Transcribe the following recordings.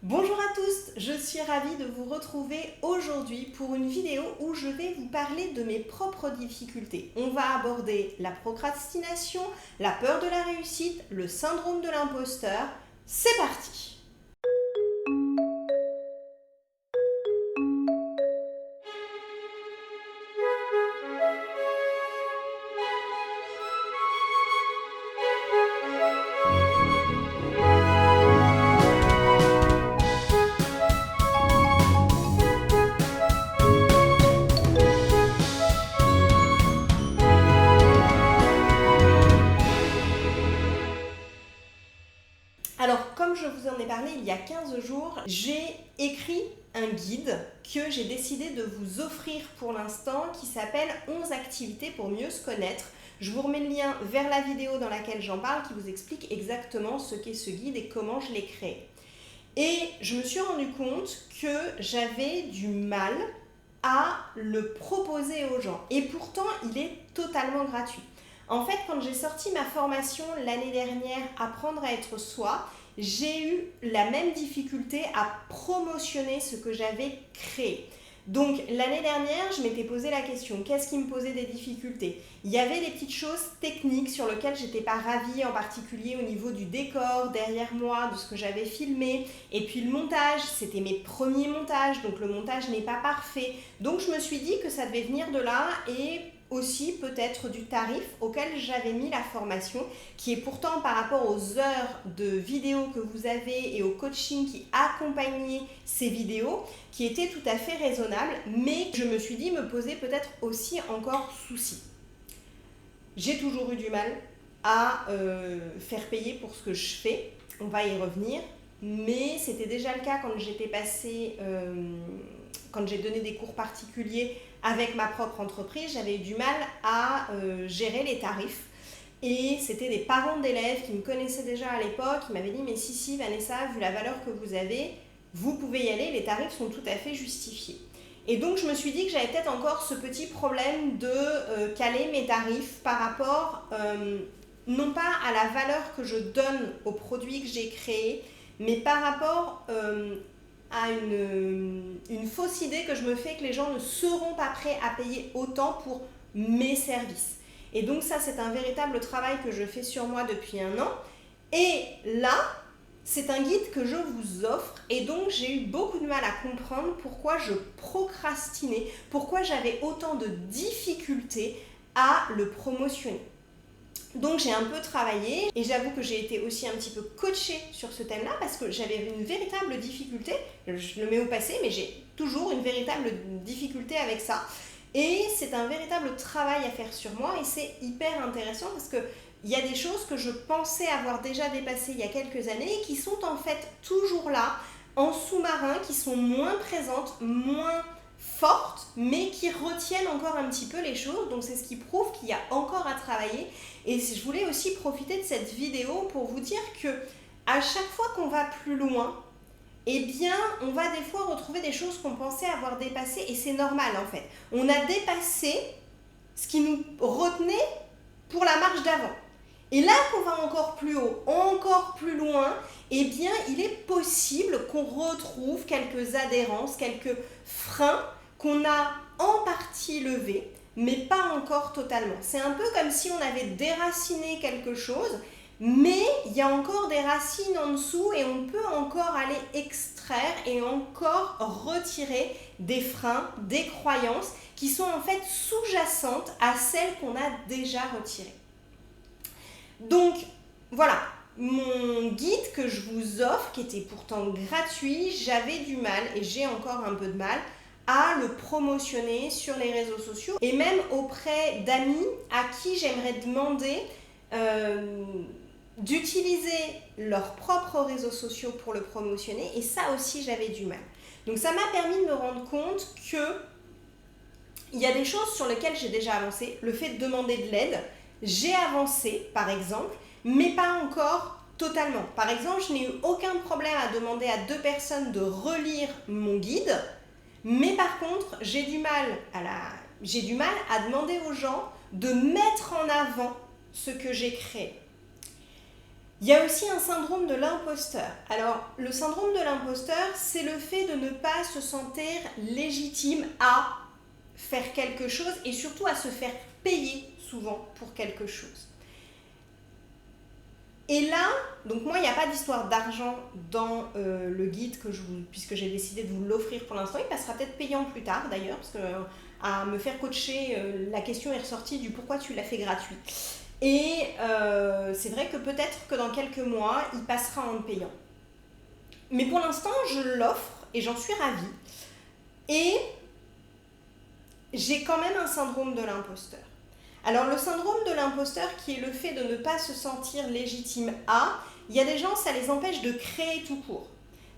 Bonjour à tous, je suis ravie de vous retrouver aujourd'hui pour une vidéo où je vais vous parler de mes propres difficultés. On va aborder la procrastination, la peur de la réussite, le syndrome de l'imposteur. C'est parti! Alors, comme je vous en ai parlé il y a 15 jours, j'ai écrit un guide que j'ai décidé de vous offrir pour l'instant qui s'appelle 11 activités pour mieux se connaître. Je vous remets le lien vers la vidéo dans laquelle j'en parle qui vous explique exactement ce qu'est ce guide et comment je l'ai créé. Et je me suis rendu compte que j'avais du mal à le proposer aux gens. Et pourtant, il est totalement gratuit. En fait, quand j'ai sorti ma formation l'année dernière, Apprendre à être soi, j'ai eu la même difficulté à promotionner ce que j'avais créé. Donc l'année dernière, je m'étais posé la question, qu'est-ce qui me posait des difficultés? Il y avait des petites choses techniques sur lesquelles j'étais pas ravie, en particulier au niveau du décor derrière moi, de ce que j'avais filmé. Et puis le montage, c'était mes premiers montages, donc le montage n'est pas parfait. Donc je me suis dit que ça devait venir de là et aussi peut-être du tarif auquel j'avais mis la formation, qui est pourtant par rapport aux heures de vidéos que vous avez et au coaching qui accompagnait ces vidéos, qui était tout à fait raisonnable, mais je me suis dit me poser peut-être aussi encore souci. J'ai toujours eu du mal à faire payer pour ce que je fais, on va y revenir, mais c'était déjà le cas quand j'étais passée, quand j'ai donné des cours particuliers avec ma propre entreprise, j'avais eu du mal à gérer les tarifs. Et c'était des parents d'élèves qui me connaissaient déjà à l'époque, qui m'avaient dit « Mais si, Vanessa, vu la valeur que vous avez, vous pouvez y aller, les tarifs sont tout à fait justifiés. » Et donc je me suis dit que j'avais peut-être encore ce petit problème de caler mes tarifs par rapport, non pas à la valeur que je donne aux produits que j'ai créés, mais par rapport à une fausse idée que je me fais que les gens ne seront pas prêts à payer autant pour mes services. Et donc ça, c'est un véritable travail que je fais sur moi depuis 1 an. Et là, c'est un guide que je vous offre et donc j'ai eu beaucoup de mal à comprendre pourquoi je procrastinais, pourquoi j'avais autant de difficultés à le promotionner. Donc j'ai un peu travaillé et j'avoue que j'ai été aussi un petit peu coachée sur ce thème-là parce que j'avais une véritable difficulté, je le mets au passé, mais j'ai toujours une véritable difficulté avec ça. Et c'est un véritable travail à faire sur moi et c'est hyper intéressant parce que il y a des choses que je pensais avoir déjà dépassées il y a quelques années et qui sont en fait toujours là, en sous-marin, qui sont moins présentes, moins fortes, mais qui retiennent encore un petit peu les choses. Donc c'est ce qui prouve qu'il y a encore à travailler. Et je voulais aussi profiter de cette vidéo pour vous dire que à chaque fois qu'on va plus loin, eh bien, on va des fois retrouver des choses qu'on pensait avoir dépassées et c'est normal en fait. On a dépassé ce qui nous retenait pour la marche d'avant. Et là qu'on va encore plus haut, encore plus loin, eh bien, il est possible qu'on retrouve quelques adhérences, quelques freins qu'on a en partie levés, mais pas encore totalement. C'est un peu comme si on avait déraciné quelque chose, mais il y a encore des racines en dessous et on peut encore aller extraire et encore retirer des freins, des croyances qui sont en fait sous-jacentes à celles qu'on a déjà retirées. Donc voilà, mon guide que je vous offre, qui était pourtant gratuit, j'avais du mal et j'ai encore un peu de mal à le promotionner sur les réseaux sociaux et même auprès d'amis à qui j'aimerais demander d'utiliser leurs propres réseaux sociaux pour le promotionner et ça aussi j'avais du mal. Donc ça m'a permis de me rendre compte que il y a des choses sur lesquelles j'ai déjà avancé, le fait de demander de l'aide, j'ai avancé par exemple, mais pas encore totalement. Par exemple, je n'ai eu aucun problème à demander à 2 personnes de relire mon guide, mais par contre, j'ai du mal à demander aux gens de mettre en avant ce que j'ai créé. Il y a aussi un syndrome de l'imposteur. Alors, le syndrome de l'imposteur, c'est le fait de ne pas se sentir légitime à faire quelque chose et surtout à se faire payer souvent pour quelque chose. Et là, donc moi, il n'y a pas d'histoire d'argent dans le guide puisque j'ai décidé de vous l'offrir pour l'instant. Il passera peut-être payant plus tard d'ailleurs, parce que à me faire coacher, la question est ressortie du pourquoi tu l'as fait gratuit. Et c'est vrai que peut-être que dans quelques mois, il passera en payant. Mais pour l'instant, je l'offre et j'en suis ravie. Et j'ai quand même un syndrome de l'imposteur. Alors le syndrome de l'imposteur qui est le fait de ne pas se sentir légitime à, il y a des gens, ça les empêche de créer tout court.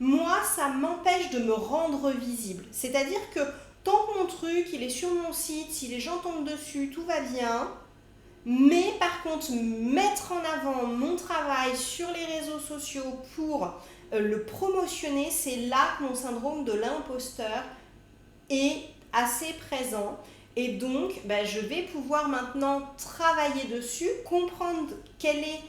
Moi, ça m'empêche de me rendre visible. C'est-à-dire que tant que mon truc, il est sur mon site, si les gens tombent dessus, tout va bien. Mais par contre, mettre en avant mon travail sur les réseaux sociaux pour le promotionner, c'est là que mon syndrome de l'imposteur est assez présent. Et donc, je vais pouvoir maintenant travailler dessus, comprendre quelle est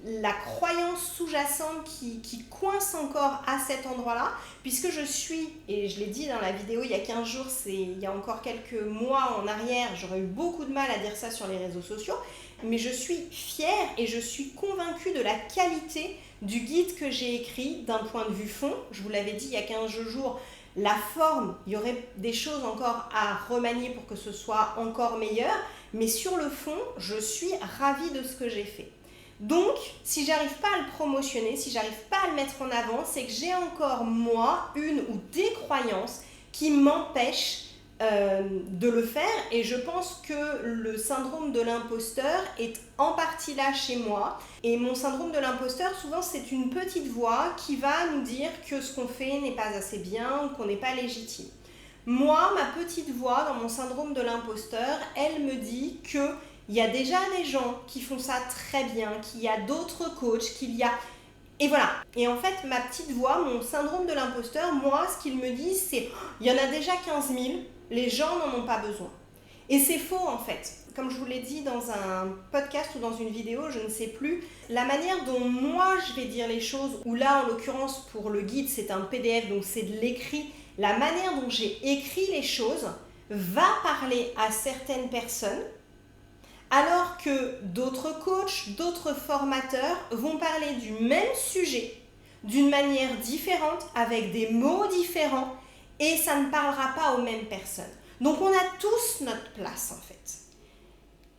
la croyance sous-jacente qui coince encore à cet endroit-là, puisque je suis, et je l'ai dit dans la vidéo il y a 15 jours, il y a encore quelques mois en arrière, j'aurais eu beaucoup de mal à dire ça sur les réseaux sociaux, mais je suis fière et je suis convaincue de la qualité du guide que j'ai écrit d'un point de vue fond. Je vous l'avais dit il y a 15 jours, la forme, il y aurait des choses encore à remanier pour que ce soit encore meilleur, mais sur le fond, je suis ravie de ce que j'ai fait. Donc, si j'arrive pas à le promotionner, si j'arrive pas à le mettre en avant, c'est que j'ai encore moi une ou des croyances qui m'empêchent de le faire, et je pense que le syndrome de l'imposteur est en partie là chez moi. Et mon syndrome de l'imposteur, souvent c'est une petite voix qui va nous dire que ce qu'on fait n'est pas assez bien ou qu'on n'est pas légitime. Moi, ma petite voix dans mon syndrome de l'imposteur, elle me dit que il y a déjà des gens qui font ça très bien, qu'il y a d'autres coachs, qu'il y a... Et voilà. Et en fait, ma petite voix, mon syndrome de l'imposteur, moi, ce qu'il me dit, c'est il y en a déjà 15 000, les gens n'en ont pas besoin. Et c'est faux, en fait. Comme je vous l'ai dit dans un podcast ou dans une vidéo, je ne sais plus, la manière dont moi je vais dire les choses, ou là, en l'occurrence, pour le guide, c'est un PDF, donc c'est de l'écrit, la manière dont j'ai écrit les choses va parler à certaines personnes, alors que d'autres coachs, d'autres formateurs vont parler du même sujet d'une manière différente, avec des mots différents, et ça ne parlera pas aux mêmes personnes. Donc on a tous notre place en fait.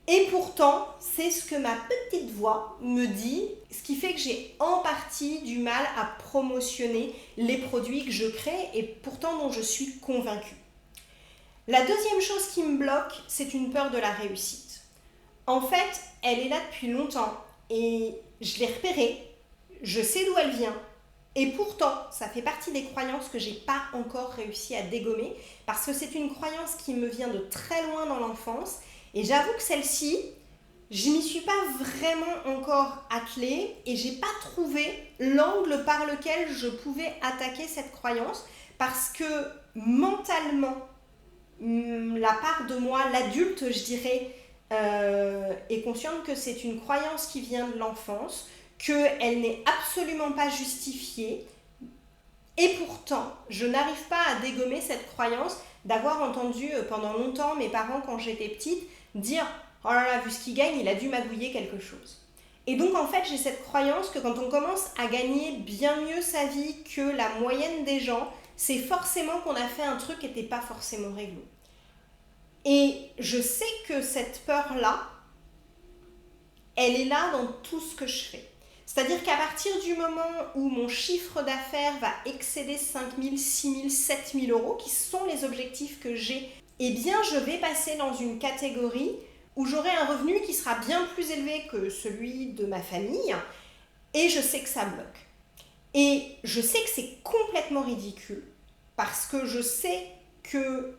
Et pourtant, c'est ce que ma petite voix me dit, ce qui fait que j'ai en partie du mal à promotionner les produits que je crée et pourtant dont je suis convaincue. La deuxième chose qui me bloque, c'est une peur de la réussite. En fait, elle est là depuis longtemps et je l'ai repérée, je sais d'où elle vient et pourtant, ça fait partie des croyances que je n'ai pas encore réussi à dégommer parce que c'est une croyance qui me vient de très loin dans l'enfance et j'avoue que celle-ci, je m'y suis pas vraiment encore attelée et j'ai pas trouvé l'angle par lequel je pouvais attaquer cette croyance parce que mentalement, la part de moi, l'adulte, je dirais, est consciente que c'est une croyance qui vient de l'enfance, qu'elle n'est absolument pas justifiée, et pourtant, je n'arrive pas à dégommer cette croyance d'avoir entendu pendant longtemps mes parents, quand j'étais petite, dire « Oh là là, vu ce qu'il gagne, il a dû magouiller quelque chose ». Et donc en fait, j'ai cette croyance que quand on commence à gagner bien mieux sa vie que la moyenne des gens, c'est forcément qu'on a fait un truc qui n'était pas forcément réglo. Et je sais que cette peur-là, elle est là dans tout ce que je fais. C'est-à-dire qu'à partir du moment où mon chiffre d'affaires va excéder 5 000, 6 000, 7 000 euros, qui sont les objectifs que j'ai, eh bien je vais passer dans une catégorie où j'aurai un revenu qui sera bien plus élevé que celui de ma famille, et je sais que ça bloque. Et je sais que c'est complètement ridicule, parce que je sais que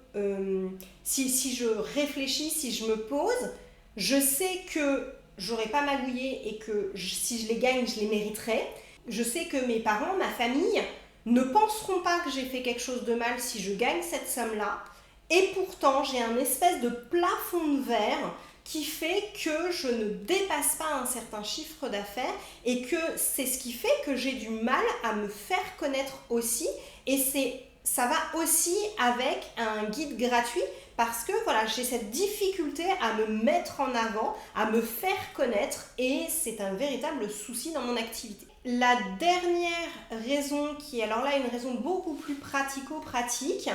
si je réfléchis, si je me pose, je sais que j'aurais pas magouillé et que si je les gagne, je les mériterai. Je sais que mes parents, ma famille, ne penseront pas que j'ai fait quelque chose de mal si je gagne cette somme-là. Et pourtant, j'ai un espèce de plafond de verre qui fait que je ne dépasse pas un certain chiffre d'affaires et que c'est ce qui fait que j'ai du mal à me faire connaître aussi. Et ça va aussi avec un guide gratuit parce que voilà, j'ai cette difficulté à me mettre en avant, à me faire connaître et c'est un véritable souci dans mon activité. La dernière raison qui est alors là une raison beaucoup plus pratico-pratique,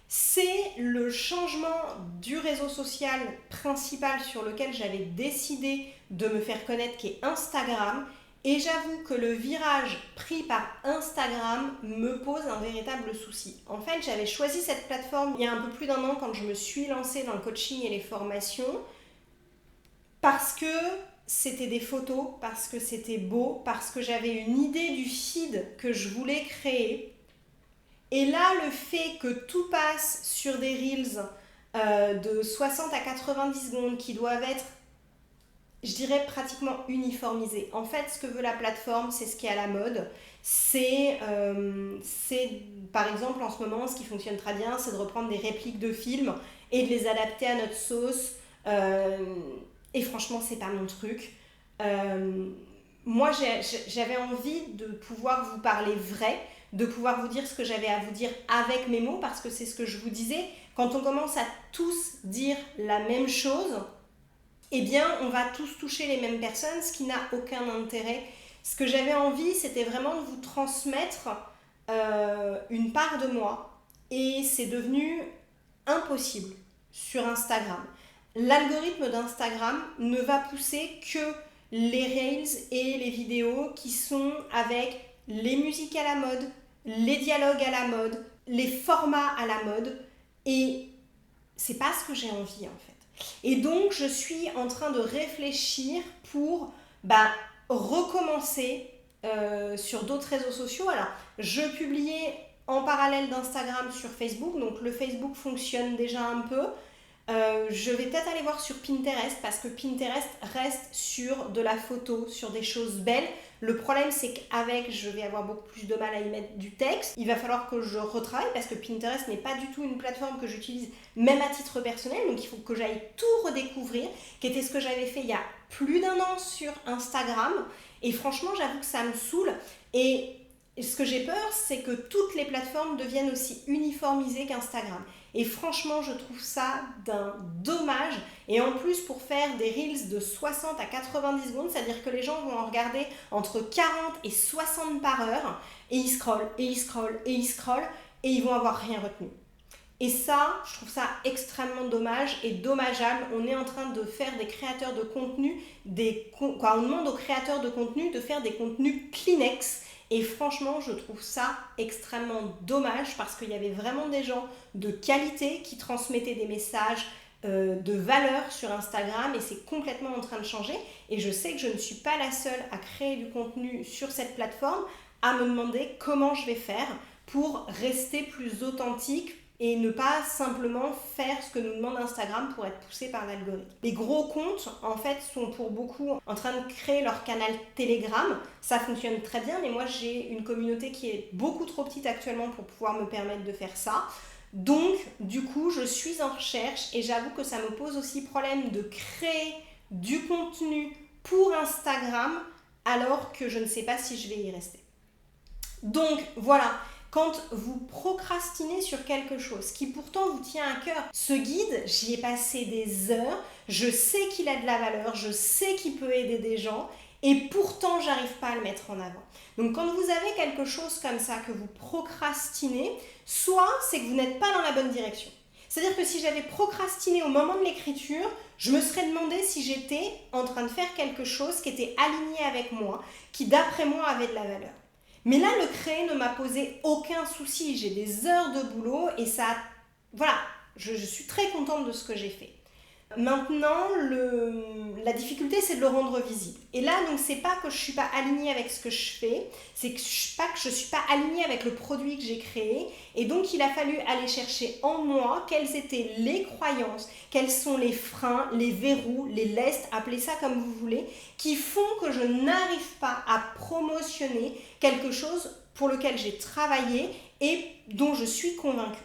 c'est le changement du réseau social principal sur lequel j'avais décidé de me faire connaître qui est Instagram. Et j'avoue que le virage pris par Instagram me pose un véritable souci. En fait, j'avais choisi cette plateforme il y a un peu plus d'1 an quand je me suis lancée dans le coaching et les formations parce que c'était des photos, parce que c'était beau, parce que j'avais une idée du feed que je voulais créer. Et là, le fait que tout passe sur des reels de 60 à 90 secondes qui doivent être, je dirais, pratiquement uniformisés. En fait, ce que veut la plateforme, c'est ce qui est à la mode. C'est par exemple, en ce moment, ce qui fonctionne très bien, c'est de reprendre des répliques de films et de les adapter à notre sauce. Et franchement, c'est pas mon truc. Moi, j'avais envie de pouvoir vous parler vrai, de pouvoir vous dire ce que j'avais à vous dire avec mes mots, parce que c'est ce que je vous disais, quand on commence à tous dire la même chose, eh bien, on va tous toucher les mêmes personnes, ce qui n'a aucun intérêt. Ce que j'avais envie, c'était vraiment de vous transmettre une part de moi, et c'est devenu impossible sur Instagram. L'algorithme d'Instagram ne va pousser que les reels et les vidéos qui sont avec les musiques à la mode, les dialogues à la mode, les formats à la mode, et c'est pas ce que j'ai envie en fait. Et donc je suis en train de réfléchir pour recommencer sur d'autres réseaux sociaux. Alors je publiais en parallèle d'Instagram sur Facebook, donc le Facebook fonctionne déjà un peu. Je vais peut-être aller voir sur Pinterest parce que Pinterest reste sur de la photo, sur des choses belles. Le problème, c'est qu'avec, je vais avoir beaucoup plus de mal à y mettre du texte. Il va falloir que je retravaille parce que Pinterest n'est pas du tout une plateforme que j'utilise même à titre personnel. Donc il faut que j'aille tout redécouvrir, qui était ce que j'avais fait il y a plus d'1 an sur Instagram. Et franchement, j'avoue que ça me saoule. Et ce que j'ai peur, c'est que toutes les plateformes deviennent aussi uniformisées qu'Instagram. Et franchement, je trouve ça d'un dommage. Et en plus, pour faire des reels de 60 à 90 secondes, c'est-à-dire que les gens vont en regarder entre 40 et 60 par heure, et ils scrollent, et ils scrollent, et ils scrollent, et ils vont avoir rien retenu. Et ça, je trouve ça extrêmement dommage et dommageable. On est en train de faire des créateurs de contenu, on demande aux créateurs de contenu de faire des contenus Kleenex. Et franchement, je trouve ça extrêmement dommage parce qu'il y avait vraiment des gens de qualité qui transmettaient des messages de valeur sur Instagram et c'est complètement en train de changer. Et je sais que je ne suis pas la seule à créer du contenu sur cette plateforme, à me demander comment je vais faire pour rester plus authentique et ne pas simplement faire ce que nous demande Instagram pour être poussé par l'algorithme. Les gros comptes, en fait, sont pour beaucoup en train de créer leur canal Telegram. Ça fonctionne très bien, mais moi, j'ai une communauté qui est beaucoup trop petite actuellement pour pouvoir me permettre de faire ça. Donc, du coup, je suis en recherche et j'avoue que ça me pose aussi problème de créer du contenu pour Instagram alors que je ne sais pas si je vais y rester. Donc, voilà. Quand vous procrastinez sur quelque chose qui pourtant vous tient à cœur, ce guide, j'y ai passé des heures, je sais qu'il a de la valeur, je sais qu'il peut aider des gens et pourtant j'arrive pas à le mettre en avant. Donc quand vous avez quelque chose comme ça que vous procrastinez, soit c'est que vous n'êtes pas dans la bonne direction. C'est-à-dire que si j'avais procrastiné au moment de l'écriture, je me serais demandé si j'étais en train de faire quelque chose qui était aligné avec moi, qui d'après moi avait de la valeur. Mais là, le créer ne m'a posé aucun souci. J'ai des heures de boulot et ça... Voilà, je suis très contente de ce que j'ai fait. Maintenant, la difficulté, c'est de le rendre visible. Et là, donc, c'est pas que je suis pas alignée avec ce que je fais, c'est que je suis pas alignée avec le produit que j'ai créé. Et donc, il a fallu aller chercher en moi quelles étaient les croyances, quels sont les freins, les verrous, les lestes, appelez ça comme vous voulez, qui font que je n'arrive pas à promotionner quelque chose pour lequel j'ai travaillé et dont je suis convaincue.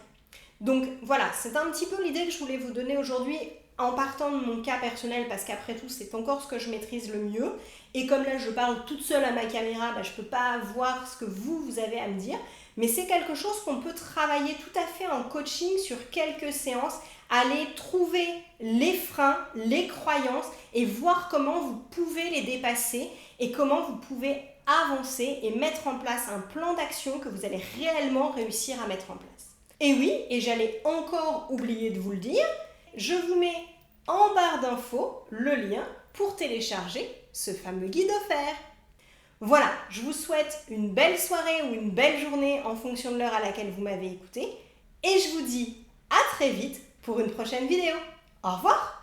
Donc voilà, c'est un petit peu l'idée que je voulais vous donner aujourd'hui en partant de mon cas personnel, parce qu'après tout, c'est encore ce que je maîtrise le mieux. Et comme là, je parle toute seule à ma caméra, je ne peux pas voir ce que vous avez à me dire. Mais c'est quelque chose qu'on peut travailler tout à fait en coaching sur quelques séances, aller trouver les freins, les croyances et voir comment vous pouvez les dépasser et comment vous pouvez avancer et mettre en place un plan d'action que vous allez réellement réussir à mettre en place. Et oui, et j'allais encore oublier de vous le dire, je vous mets en barre d'infos le lien pour télécharger ce fameux guide offert. Voilà, je vous souhaite une belle soirée ou une belle journée en fonction de l'heure à laquelle vous m'avez écouté. Et je vous dis à très vite pour une prochaine vidéo. Au revoir!